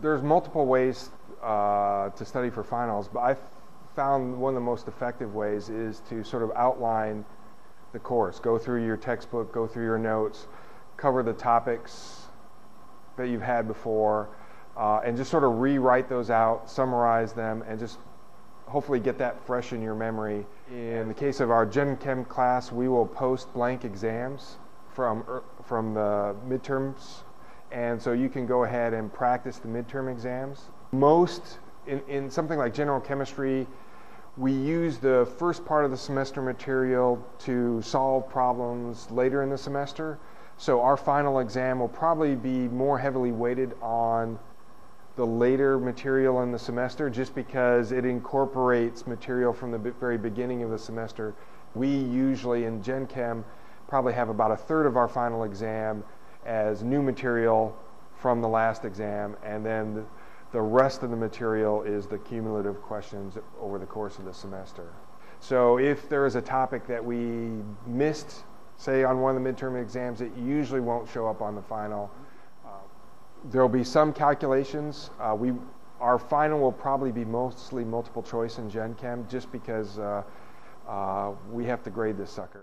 There's multiple ways to study for finals, but I found one of the most effective ways is to sort of outline the course. Go through your textbook, go through your notes, cover the topics that you've had before, and just sort of rewrite those out, summarize them, and just hopefully get that fresh in your memory. In the case of our Gen Chem class, we will post blank exams from the midterms, and so you can go ahead and practice the midterm exams. Most, in something like general chemistry, we use the first part of the semester material to solve problems later in the semester. So our final exam will probably be more heavily weighted on the later material in the semester, just because it incorporates material from the very beginning of the semester. We usually in Gen Chem probably have about a third of our final exam as new material from the last exam, and then the rest of the material is the cumulative questions over the course of the semester. So if there is a topic that we missed, say on one of the midterm exams, it usually won't show up on the final. There will be some calculations. Our final will probably be mostly multiple choice in Gen Chem, just because we have to grade this sucker.